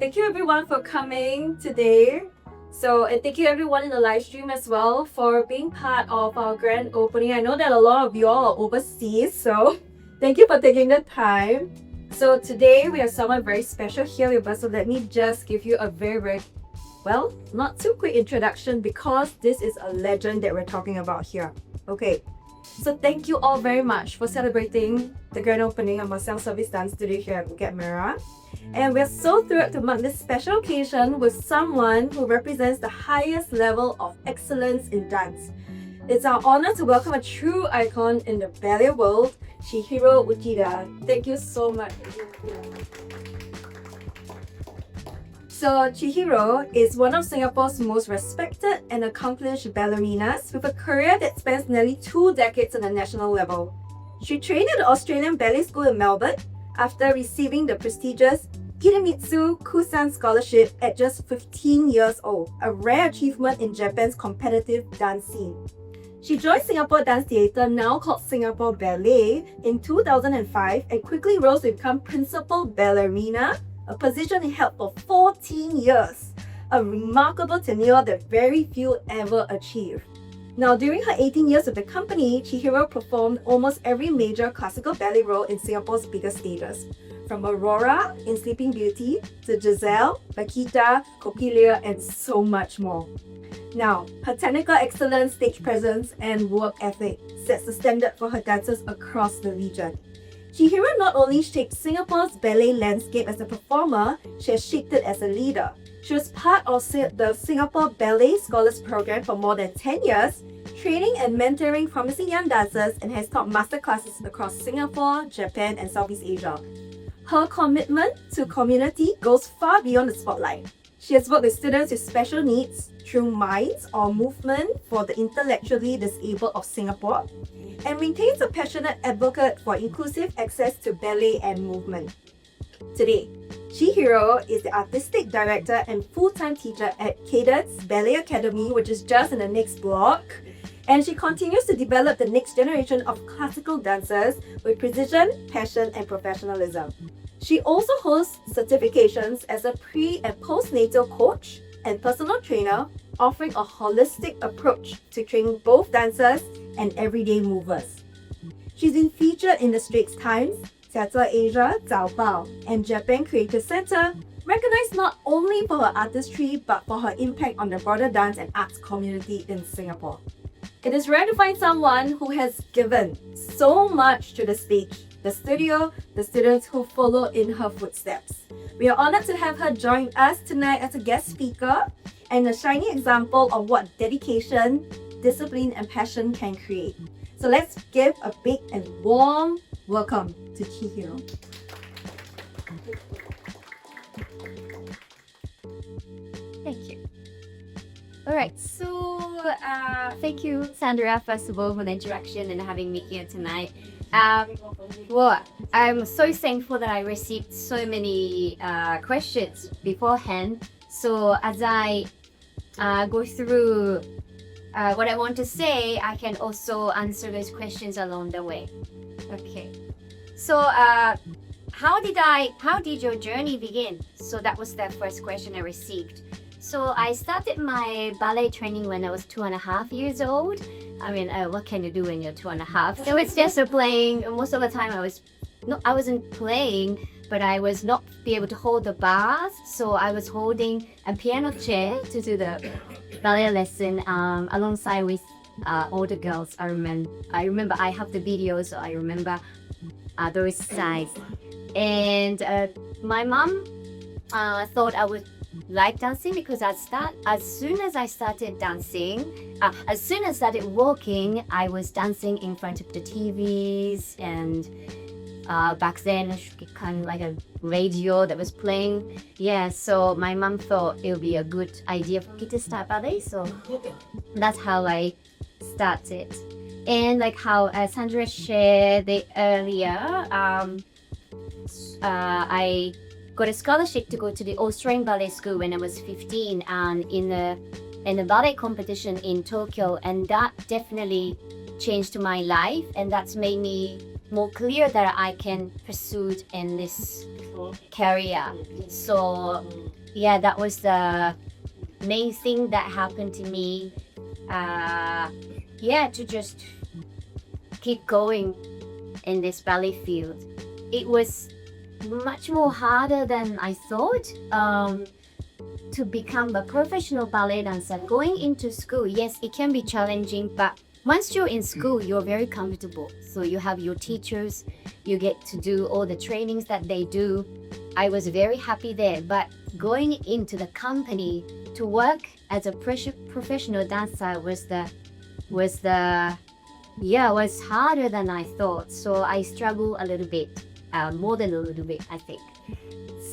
Thank you everyone for coming today. And thank you everyone in the live stream as well for being part of our grand opening. I know that a lot of you all are overseas, so thank you for taking the time. So today we have someone very special here with us, so let me just give you a very, well, not too quick introduction because this is a legend that we're talking about here. Okay, so thank you all very much for celebrating the grand opening of our self-service dance studio here at Bukit Merah. And we're so thrilled to mark this special occasion with someone who represents the highest level of excellence in dance. It's our honor to welcome a true icon in the ballet world, Chihiro Uchida. Thank you so much. So Chihiro is one of Singapore's most respected and accomplished ballerinas with a career that spans nearly 2 decades on the national level. She trained at the Australian Ballet School in Melbourne after receiving the prestigious Hidemitsu Kusan Scholarship at just 15 years old, a rare achievement in Japan's competitive dance scene. She joined Singapore Dance Theatre, now called Singapore Ballet, in 2005 and quickly rose to become Principal Ballerina, a position he held for 14 years, a remarkable tenure that very few ever achieve. Now, during her 18 years with the company, Chihiro performed almost every major classical ballet role in Singapore's biggest stages, from Aurora in Sleeping Beauty to Giselle, Vaquita, Coquelia, and so much more. Now, her technical excellence, stage presence, and work ethic sets the standard for her dancers across the region. Chihiro not only shaped Singapore's ballet landscape as a performer, she has shaped it as a leader. She was part of the Singapore Ballet Scholars Program for more than 10 years, training and mentoring promising young dancers, and has taught masterclasses across Singapore, Japan, and Southeast Asia. Her commitment to community goes far beyond the spotlight. She has worked with students with special needs through Minds or Movement for the Intellectually Disabled of Singapore, and maintains a passionate advocate for inclusive access to ballet and movement. Today, Chihiro is the artistic director and full-time teacher at Kadence Ballet Academy, which is just in the next block. And she continues to develop the next generation of classical dancers with precision, passion, and professionalism. She also holds certifications as a pre- and postnatal coach and personal trainer, offering a holistic approach to training both dancers and everyday movers. She's been featured in the Straits Times, Theatre Asia, Taobao, and Japan Creative Center, recognized not only for her artistry but for her impact on the broader dance and arts community in Singapore. It is rare to find someone who has given so much to the stage, the studio, the students who follow in her footsteps. We are honored to have her join us tonight as a guest speaker and a shining example of what dedication, discipline, and passion can create. So let's give a big and warm welcome to Chihiro. Thank you. All right, so thank you, Sandra, first of all, for the introduction and having me here tonight. Well, I'm so thankful that I received so many questions beforehand. So as I go through what I want to say, I can also answer those questions along the way. Okay. So how did your journey begin? So that was the first question I received. So I started my ballet training when I was 2.5 years old. I mean, what can you do when you're 2.5? So it's just playing. Most of the time I wasn't playing, but I was not be able to hold the bars. So I was holding a piano chair to do the ballet lesson alongside with all the girls. I remember I have the video, so I remember those sides. And my mom thought I would like dancing because as soon as I started dancing, as soon as I started walking, I was dancing in front of the TVs, and back then kind of like a radio that was playing. Yeah, so my mom thought it would be a good idea for me to start ballet, so that's how I started. And like how Sandra shared earlier, I got a scholarship to go to the Australian Ballet School when I was 15, and in a ballet competition in Tokyo, and that definitely changed my life, and that's made me more clear that I can pursue in this career. So yeah, that was the main thing that happened to me. Yeah, to just keep going in this ballet field. It was much more harder than I thought. To become a professional ballet dancer, going into school, yes, it can be challenging, but once you're in school, you're very comfortable. So you have your teachers, you get to do all the trainings that they do. I was very happy there, but going into the company to work as a professional dancer was harder than I thought. So I struggled a little bit, more than a little bit, I think.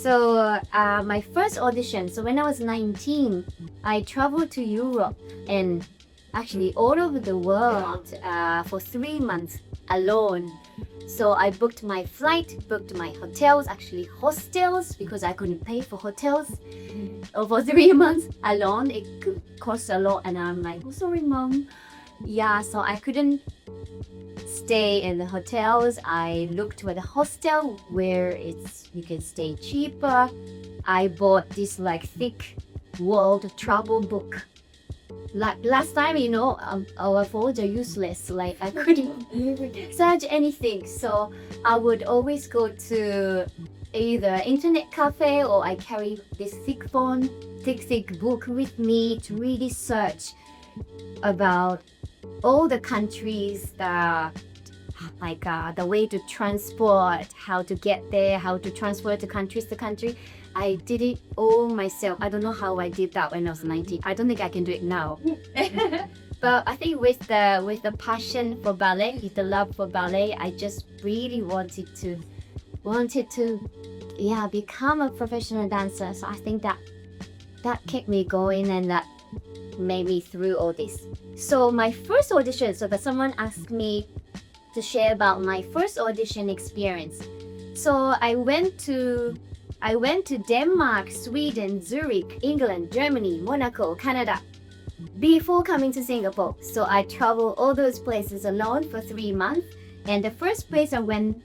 So my first audition, so when I was 19, I traveled to Europe and actually all over the world for 3 months alone. So I booked my flight, booked my hotels, actually hostels, because I couldn't pay for hotels for 3 months alone. It cost a lot, and I'm like, oh, sorry, mom. Yeah, so I couldn't stay in the hotels. I looked for the hostel where you can stay cheaper. I bought this like thick world travel book. Like last time, our phones are useless. Like I couldn't search anything, so I would always go to either internet cafe or I carry this thick book with me to really search about all the countries, the way to transport, how to get there, how to transfer to country. I did it all myself. I don't know how I did that when I was 19. I don't think I can do it now. But I think with the passion for ballet, with the love for ballet, I just really wanted to become a professional dancer. So I think that kept me going, and that made me through all this. So my first audition, but someone asked me to share about my first audition experience. So I went to Denmark, Sweden, Zurich, England, Germany, Monaco, Canada before coming to Singapore. So I traveled all those places alone for 3 months. And the first place I went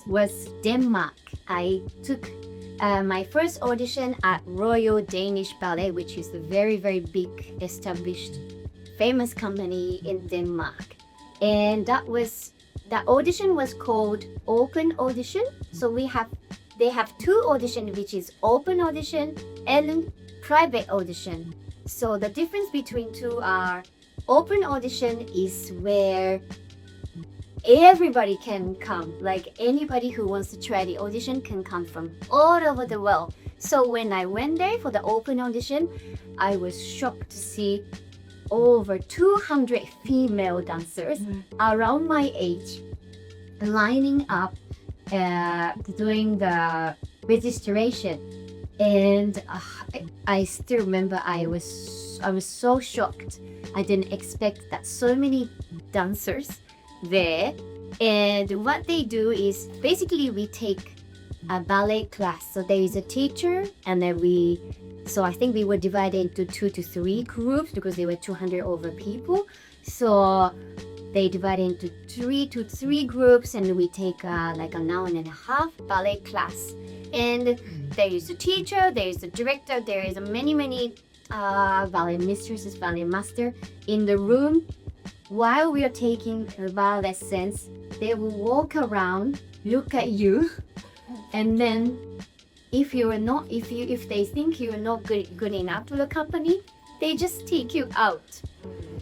was Denmark. I took my first audition at Royal Danish Ballet, which is a very, very big, established, famous company in Denmark. And that audition was called open audition. So they have 2 auditions, which is open audition and private audition. So the difference between 2 are open audition is where everybody can come, like anybody who wants to try the audition can come from all over the world. So when I went there for the open audition, I was shocked to see over 200 female dancers around my age lining up doing the registration. And I still remember I was so shocked. I didn't expect that so many dancers there. And what they do is basically we take a ballet class. So there is a teacher, and then I think we were divided into 2 to 3 groups because there were 200 over people. So they divided into 3 to 3 groups, and we take like an hour and a half ballet class. And there is a teacher, there is a director, there is many ballet mistresses, ballet master in the room. While we are taking the ballet lessons, they will walk around, look at you, and then if they think you are not good enough for the company, they just take you out.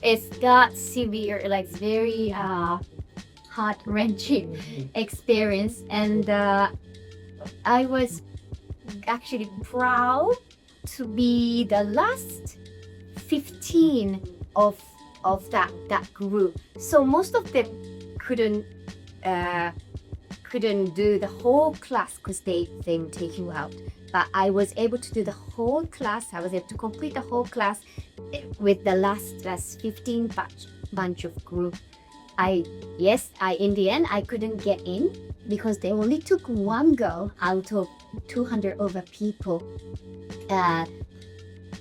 It's that severe, like very heart-wrenching experience, and I was actually proud to be the last 15 of that group. So most of them couldn't do the whole class because they would take you out. But I was able to do the whole class. I was able to complete the whole class with the last 15 bunch of group. In the end I couldn't get in because they only took one girl out of 200 over people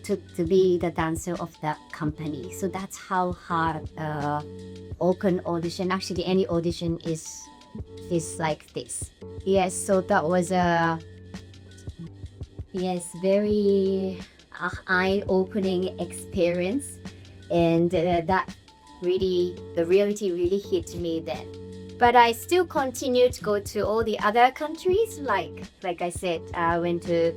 to be the dancer of that company. So that's how hard open audition, actually any audition is is like this. Yes, so that was a very eye-opening experience, and that really, the reality really hit me then. But I still continue to go to all the other countries, like I said, I went to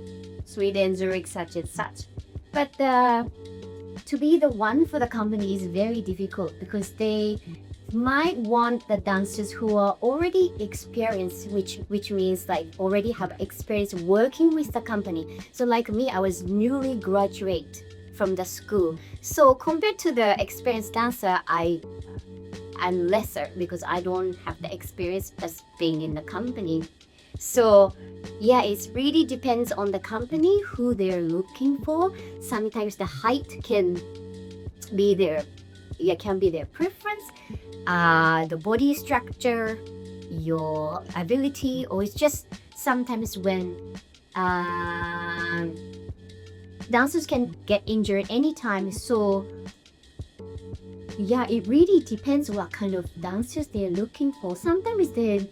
Sweden, Zurich, such and such. But to be the one for the company is very difficult because they might want the dancers who are already experienced, which means like already have experience working with the company. So like me, I was newly graduate from the school. So compared to the experienced dancer, I'm lesser because I don't have the experience as being in the company. So yeah, it really depends on the company who they're looking for. Sometimes the height can be their preference, the body structure, your ability, or it's just sometimes when dancers can get injured anytime. So yeah, it really depends what kind of dancers they're looking for. Sometimes they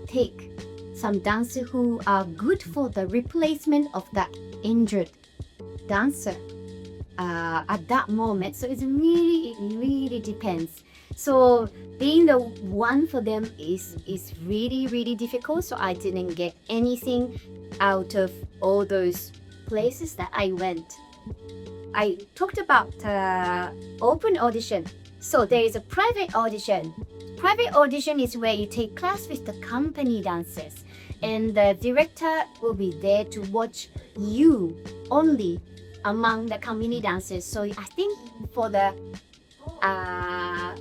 take some dancers who are good for the replacement of that injured dancer at that moment. So it really depends. So being the one for them is really difficult. So I didn't get anything out of all those places that I went. I talked about open audition. So there is a private audition. Private audition is where you take class with the company dancers, and the director will be there to watch you only among the company dancers. So I think for the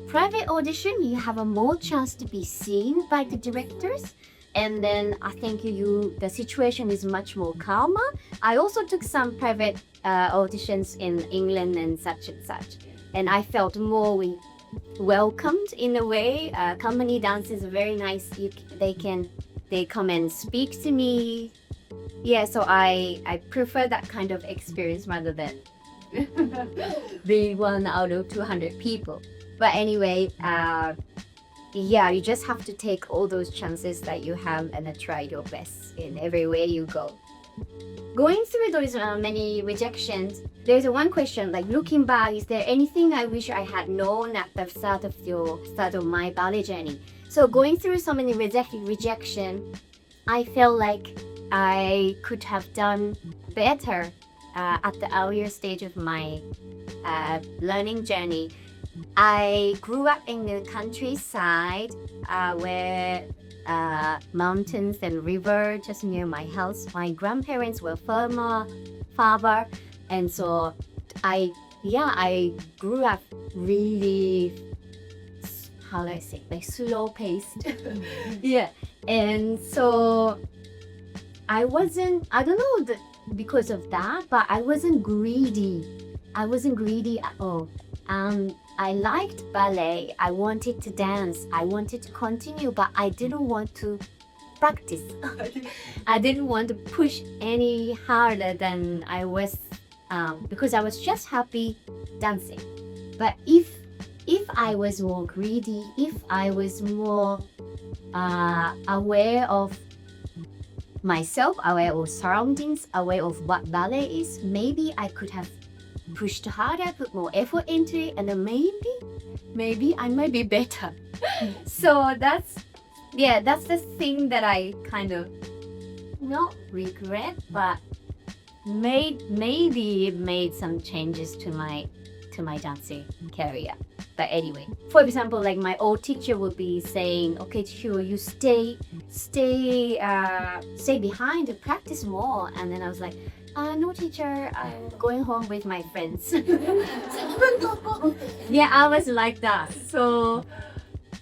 private audition, you have a more chance to be seen by the directors. And then I think the situation is much more calmer. I also took some private auditions in England and such, and I felt more welcomed in a way. Company dance is very nice. They come and speak to me. Yeah, so I prefer that kind of experience rather than being one out of 200 people. But anyway, yeah, you just have to take all those chances that you have and try your best in every way you go. Going through those many rejections, there's one question, like looking back, is there anything I wish I had known at the start of my ballet journey? So going through so many rejection, I felt like I could have done better at the earlier stage of my learning journey. I grew up in the countryside where mountains and river just near my house. My grandparents were farmer, and so I grew up really, how do I say, like slow paced. Yeah, and so I don't know because of that, but I wasn't greedy. I wasn't greedy at all. I liked ballet. I wanted to dance. I wanted to continue, but I didn't want to practice. I didn't want to push any harder than I was, because I was just happy dancing. But if I was more greedy, if I was more aware of myself, aware of surroundings, aware of what ballet is, maybe I could have pushed harder, put more effort into it, and then maybe I might be better. So that's the thing that I kind of not regret, but maybe made some changes to my dancing career. But anyway, for example, like my old teacher would be saying, "Okay, Chihiro, you stay behind to practice more." And then I was like, "No, teacher, I'm going home with my friends." Yeah, I was like that. So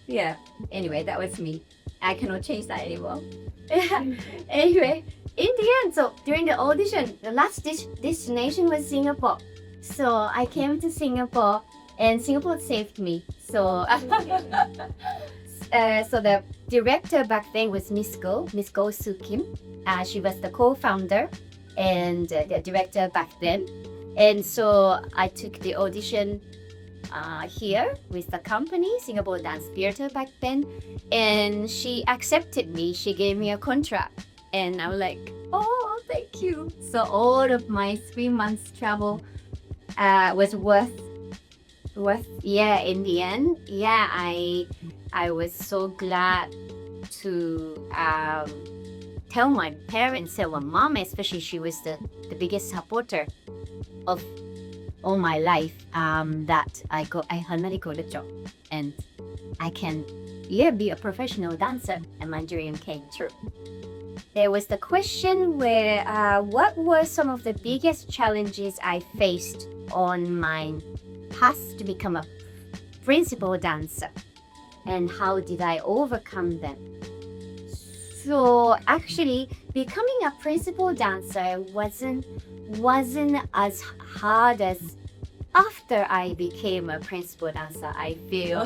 yeah. Anyway, that was me. I cannot change that anymore. Anyway, in the end, so during the audition, the last destination was Singapore. So I came to Singapore, and Singapore saved me. So so the director back then was Miss Go Soo Kim. She was the co-founder and the director back then. And so I took the audition here with the company, Singapore Dance Theatre back then. And she accepted me. She gave me a contract. And I'm like, oh, thank you. So all of my 3 months travel was yeah, in the end. Yeah, I was so glad to tell my parents, tell my mom, especially she was the biggest supporter of all my life, that I finally got a job and I can be a professional dancer, and my dream came true. There was the question where what were some of the biggest challenges I faced on my path to become a principal dancer, and how did I overcome them? So actually, becoming a principal dancer wasn't as hard as after I became a principal dancer, I feel.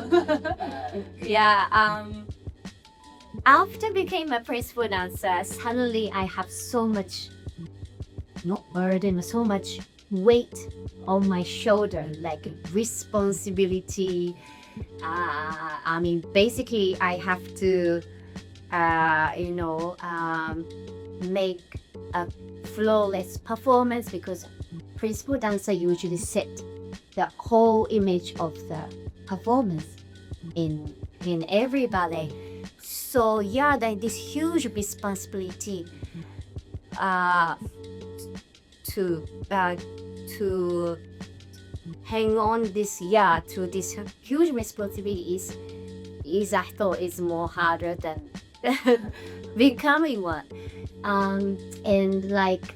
After became a principal dancer, suddenly I have so much, not burden, so much weight on my shoulder, like responsibility. Basically, I have to, make a flawless performance, because principal dancer usually set the whole image of the performance in every ballet. So this huge responsibility to hang on this to this huge responsibility is I thought is more harder than becoming one. And like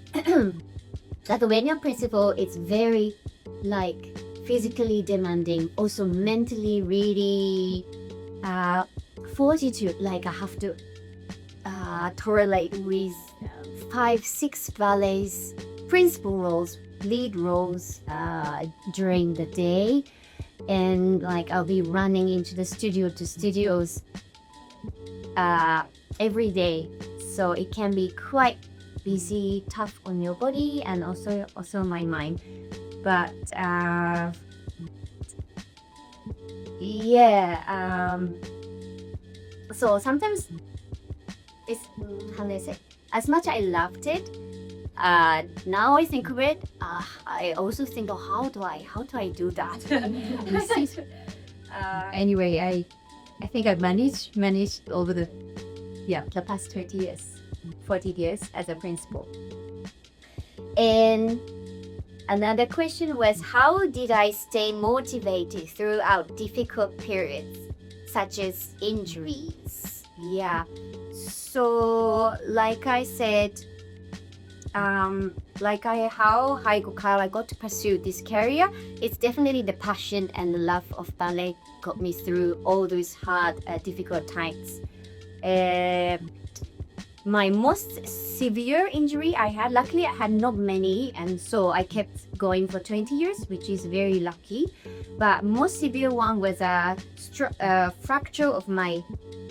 that when you're principal, it's very like physically demanding, also mentally really fortitude. Like I have to tolerate with 5-6 ballets, principal roles, lead roles during the day, and like I'll be running into the studio to studios every day, so it can be quite busy, tough on your body and also my mind. But so sometimes it's, how do I say, as much I loved it, now I think of it, I also think, how do I do that? Anyway, I think I've managed over the past 40 years as a principal. And another question was, how did I stay motivated throughout difficult periods such as injuries? So like I said, how I got to pursue this career, it's definitely the passion and the love of ballet got me through all those hard, difficult times. My most severe injury I had, luckily I had not many, and so I kept going for 20 years, which is very lucky. But most severe one was a fracture of my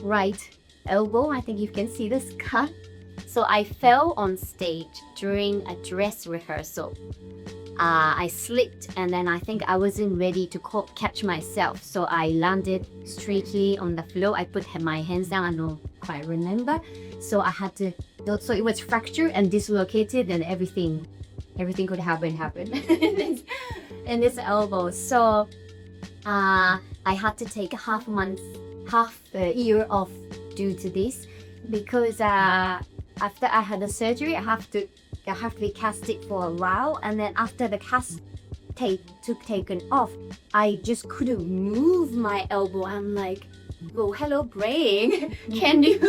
right elbow. I think you can see the scar. So I fell on stage during a dress rehearsal. I slipped, and then I think I wasn't ready to catch myself. So I landed straightly on the floor. I put my hands down, I don't quite remember. So I had to, so it was fractured and dislocated, and everything could happen in this elbow. So I had to take half a year off due to this, because after I had the surgery, I have to be casted for a while, and then after the cast taken off, I just couldn't move my elbow. I'm like, oh, hello brain, can you?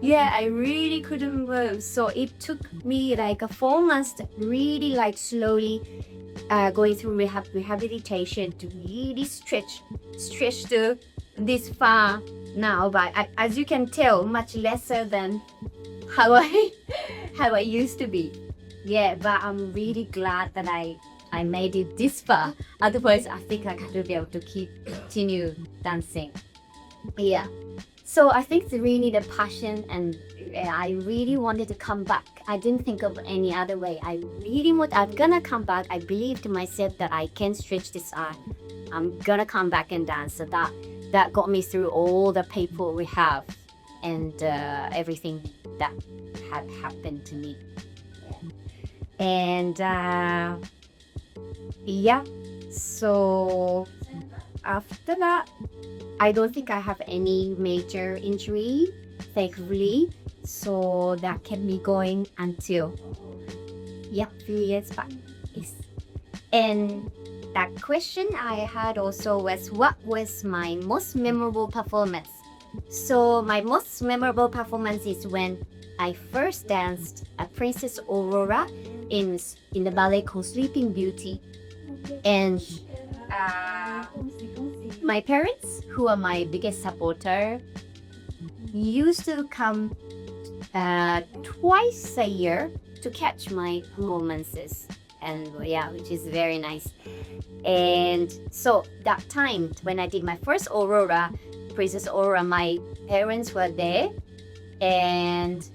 I really couldn't move. So it took me like 4 months to really like slowly going through rehabilitation to really stretch to this far now. But as you can tell, much lesser than how I used to be. But I'm really glad that I made it this far. Otherwise, I think I couldn't be able to continue dancing. So I think it's really the passion, and I really wanted to come back. I didn't think of any other way. I'm gonna come back. I believed to myself that I can stretch this I'm gonna come back and dance. So that got me through all the people we have and everything that had happened to me. And yeah, so after that, I don't think I have any major injury, thankfully. So that kept me going until few years back. Yes. And that question I had also was, what was my most memorable performance? So my most memorable performance is when I first danced a Princess Aurora in the ballet called Sleeping Beauty. And my parents, who are my biggest supporter, used to come twice a year to catch my performances, and which is very nice. And so that time when I did my first Aurora, Princess Aurora, my parents were there. And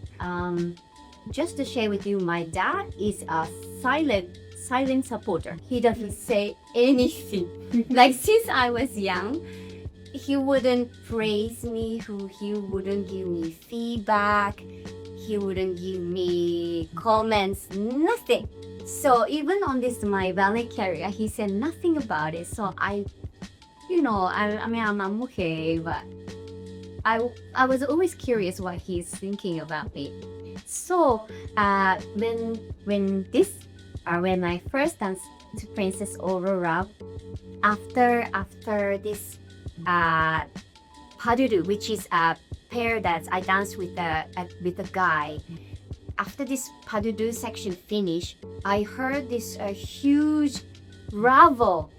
just to share with you, my dad is a silent supporter. He doesn't say anything. Like since I was young, he wouldn't praise me, he wouldn't give me feedback, he wouldn't give me comments, nothing. So even on this my ballet career, he said nothing about it. So I'm okay, but I was always curious what he's thinking about me. So when I first danced to Princess Aurora, after this pas de deux, which is a pair that I danced with a guy. After this pas de deux section finished, I heard this huge bravo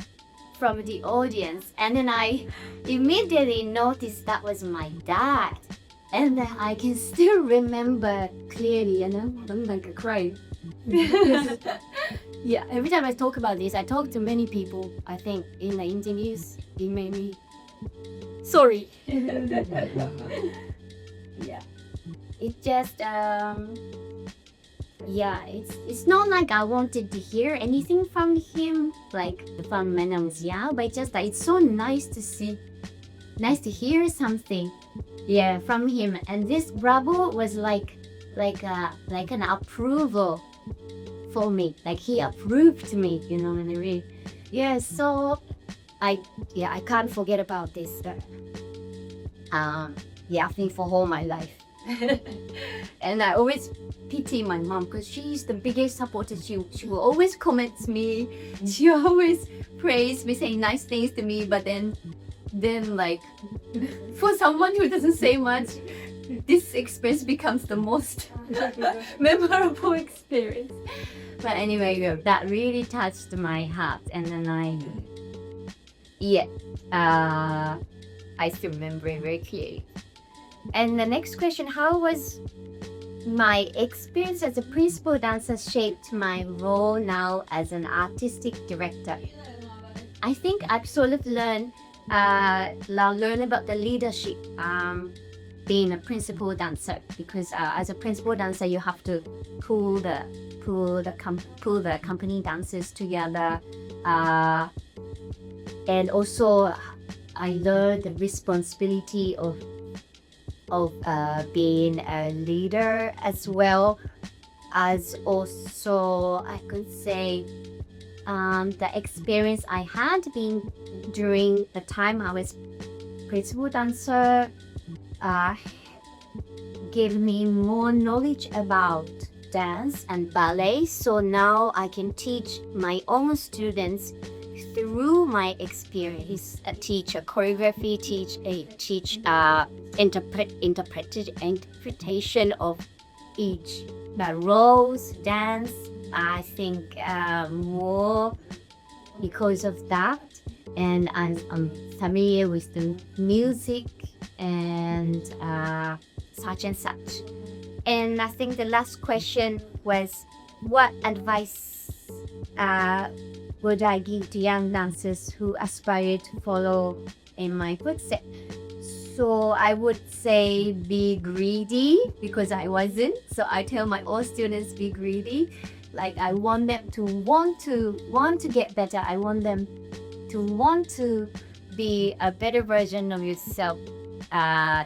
from the audience, and then I immediately noticed that was my dad. And then I can still remember clearly, I'm like crying. Yeah, every time I talk about this, I talk to many people. I think in the interviews, it made me sorry. Yeah, it just it's not like I wanted to hear anything from him, like from when I was young, but just that it's so nice to hear something, from him. And this bravo was like an approval for me, like he approved me, you know what I mean? Yeah, so I can't forget about this. I think for all my life. And I always pity my mom because she's the biggest supporter. She will always comment me. She always praise me, say nice things to me. But then like for someone who doesn't say much, this experience becomes the most memorable experience. But anyway, that really touched my heart, and then I still remember it very clearly. And the next question, how was my experience as a principal dancer shaped my role now as an artistic director? I think I've sort of learned about the leadership, being a principal dancer, because as a principal dancer you have to pull the company dancers together, and also I learned the responsibility of being a leader, as well as also I could say the experience I had been during the time I was principal dancer gave me more knowledge about dance and ballet. So now I can teach my own students through my experience, teach a choreography, teach interpretation of each the roles, dance. I think more because of that, and I'm familiar with the music and such and such. And I think the last question was, what advice would I give to young dancers who aspire to follow in my footsteps? So I would say be greedy, because I wasn't. So I tell my all students, be greedy. Like I want them to want to get better. I want them to want to be a better version of yourself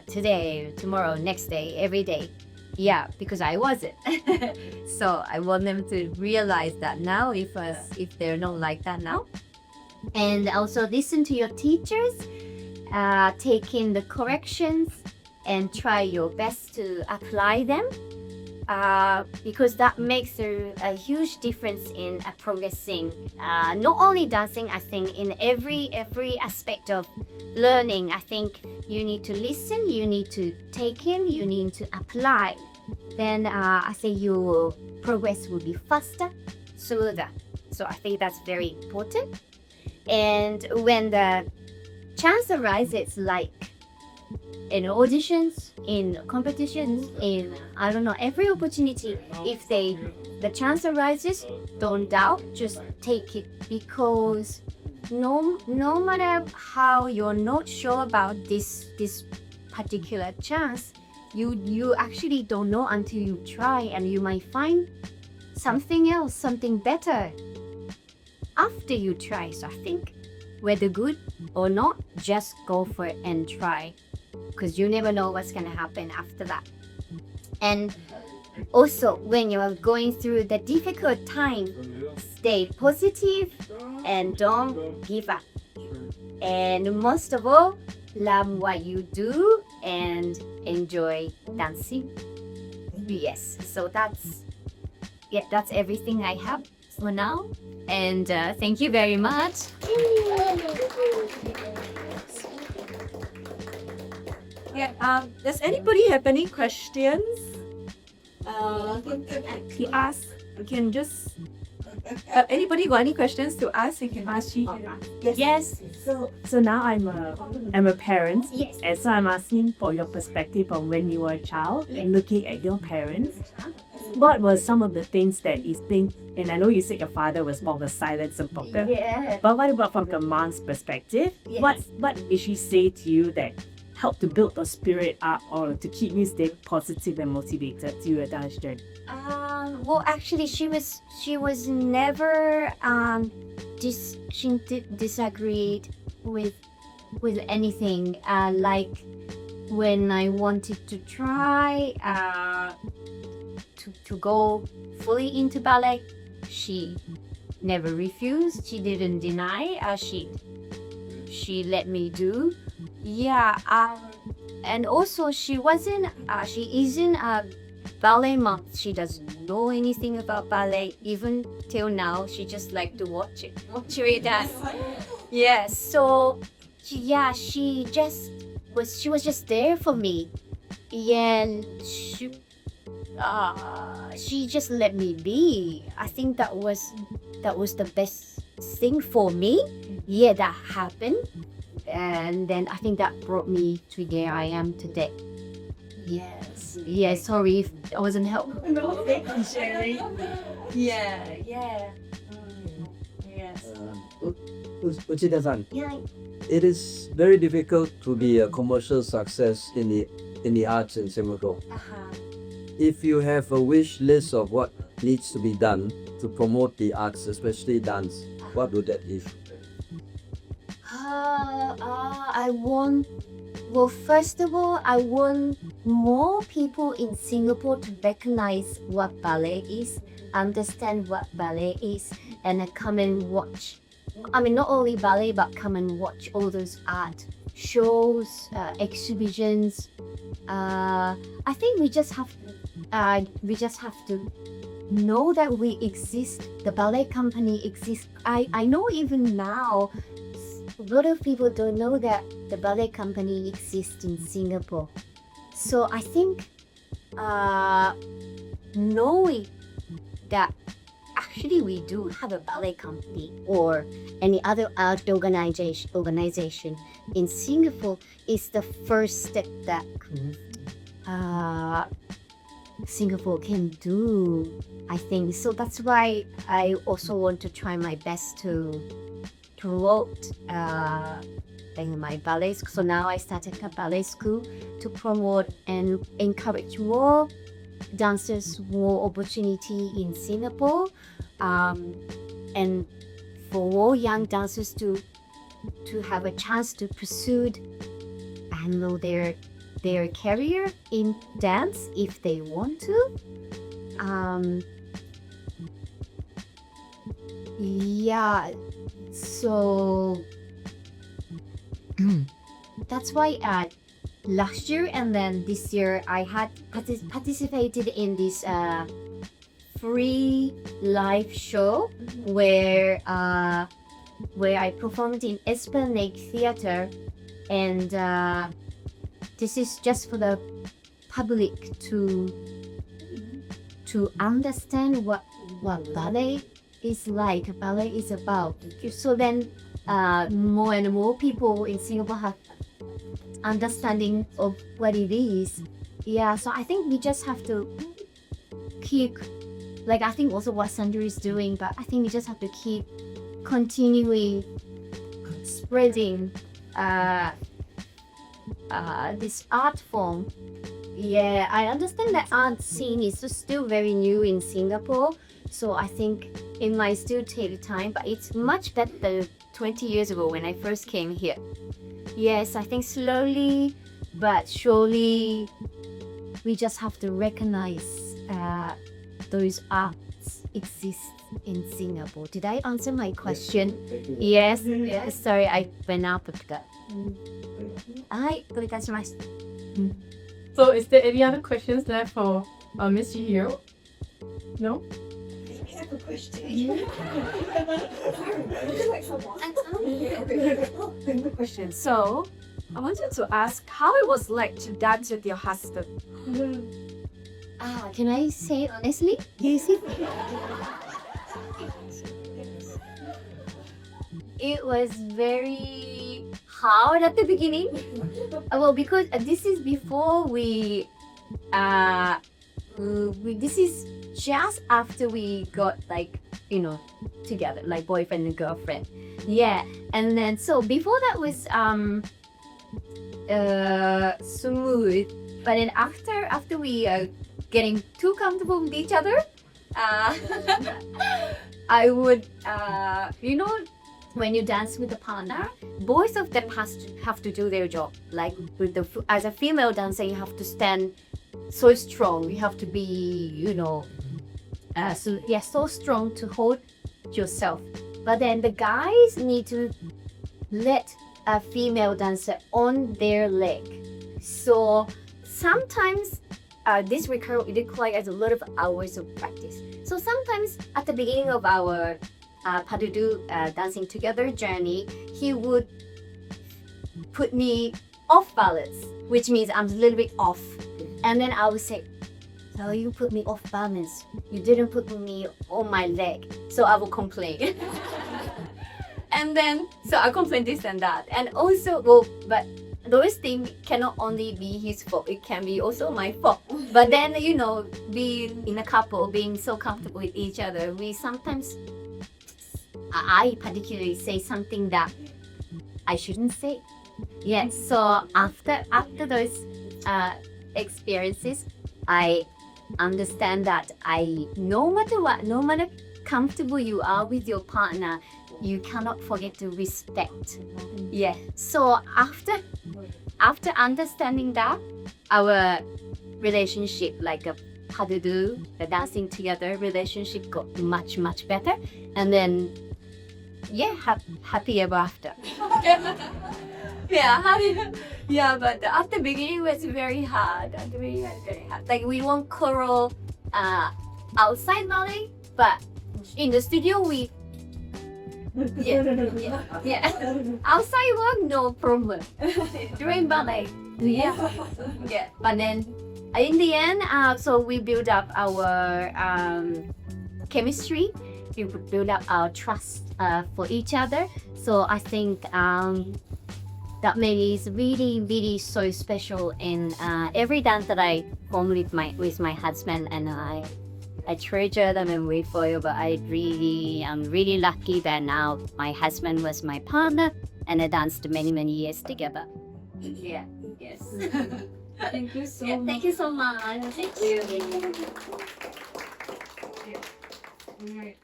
today, tomorrow, next day, every day. Yeah, because I wasn't. So I want them to realize that now if they're not like that now. And also listen to your teachers, take in the corrections, and try your best to apply them. Because that makes a huge difference in progressing. Not only dancing, I think in every aspect of learning. I think you need to listen, you need to take in, you need to apply. Then I say your progress will be faster, smoother. So I think that's very important. And when the chance arises, like in auditions, in competitions, in I don't know, every opportunity, if the chance arises, don't doubt, just take it, because no matter how you're not sure about this particular chance, you actually don't know until you try, and you might find something else, something better after you try. So I think whether good or not, just go for it and try, because you never know what's gonna happen after that. And also, when you're going through the difficult time, stay positive and don't give up. And most of all, love what you do and enjoy dancing. Yes, so that's everything I have for now. And thank you very much. Yeah. Does anybody have any questions? To ask, you can just. Anybody got any questions to ask? You can ask she. Yes. So now I'm a parent, Yes. and so I'm asking for your perspective on when you were a child and looking at your parents. What were some of the things that you think? And I know you said your father was more of a silent supporter, Yeah. but what about from the mom's perspective? Yes. What did she say to you that helped to build your spirit up or to keep you stay positive and motivated to your dance journey? Well, actually, she was never she disagreed with anything. Like when I wanted to try to go fully into ballet, she never refused. She didn't deny. She let me do. Yeah. And also she isn't a ballet mom. She doesn't know anything about ballet. Even till now, she just like to watch it dance. Yes. So she was just there for me. Yeah, and she just let me be. I think that was the best thing for me. Yeah, that happened, and then I think that brought me to where I am today. Yes. Yeah. Sorry if I wasn't helpful. No, thank you, Sherry. Yeah. Yes. Uchida-san, Yeah. it is very difficult to be a commercial success in the arts in Singapore. If you have a wish list of what needs to be done to promote the arts, especially dance, what would that be? First of all, I want more people in Singapore to recognize what ballet is, understand what ballet is, and come and watch. I mean, not only ballet, but come and watch all those art shows, exhibitions. I think we just have to know that we exist. The ballet company exists. I know even now, a lot of people don't know that the ballet company exists in Singapore. So I think knowing that actually we do have a ballet company or any other art organization in Singapore is the first step that Singapore can do, I think. So that's why I also want to try my best to promote my ballet. So now I started a ballet school to promote and encourage more dancers, more opportunity in Singapore, and for more young dancers to to have a chance to pursue and know their career in dance if they want to. Yeah, so that's why last year and then this year I had participated in this free live show where I performed in Esplanade Theatre, and this is just for the public to understand what ballet is like, ballet is about. So then more and more people in Singapore have understanding of what it is. Yeah, so I think we just have to keep, like I think also what Sandra is doing, but I think we just have to keep continually spreading this art form. Yeah, I understand that art scene is still very new in Singapore, so I think it might still take time, but it's much better than 20 years ago when I first came here. Yes, I think slowly but surely we just have to recognize those arts exist in Singapore. Did I answer my question? Yes. Yes. Sorry, I went out of that. So, is there any other questions left for Miss Chihiro? No? So, I wanted to ask how it was like to dance with your husband. Can I say honestly? It was very hard at the beginning. Well, because this is before this is just after we got together, like boyfriend and girlfriend. Yeah, and then so before that was smooth, but then after we getting too comfortable with each other, I would when you dance with a partner, both of them have to do their job. Like as a female dancer, you have to stand so strong. You have to be so strong to hold yourself. But then the guys need to let a female dancer on their leg. So sometimes this requires a lot of hours of practice. So sometimes at the beginning of our pas de deux dancing together journey, he would put me off balance, which means I'm a little bit off. And then I would say, so you put me off balance. You didn't put me on my leg. So I will complain. And then, so I complain this and that. And also, but those things cannot only be his fault. It can be also my fault. But then, being in a couple, being so comfortable with each other, we sometimes, I particularly say something that I shouldn't say. Yes. So after those experiences, I understand that no matter what, no matter comfortable you are with your partner, you cannot forget to respect. Yeah. So after understanding that, our relationship, like a pas de deux, the dancing together relationship, got much better, and then happy ever after. Yeah, but at the beginning it was very hard. Like we won't quarrel outside ballet, but in the studio we outside work no problem. During ballet, But then in the end, so we build up our chemistry. We build up our trust for each other. So I think that made it really so special in every dance that I form with my husband, and I treasure them and wait for you. But I'm really lucky that now my husband was my partner, and I danced many years together. Yeah. Yes. Thank you so much. Thank you so much. Thank you. Alright.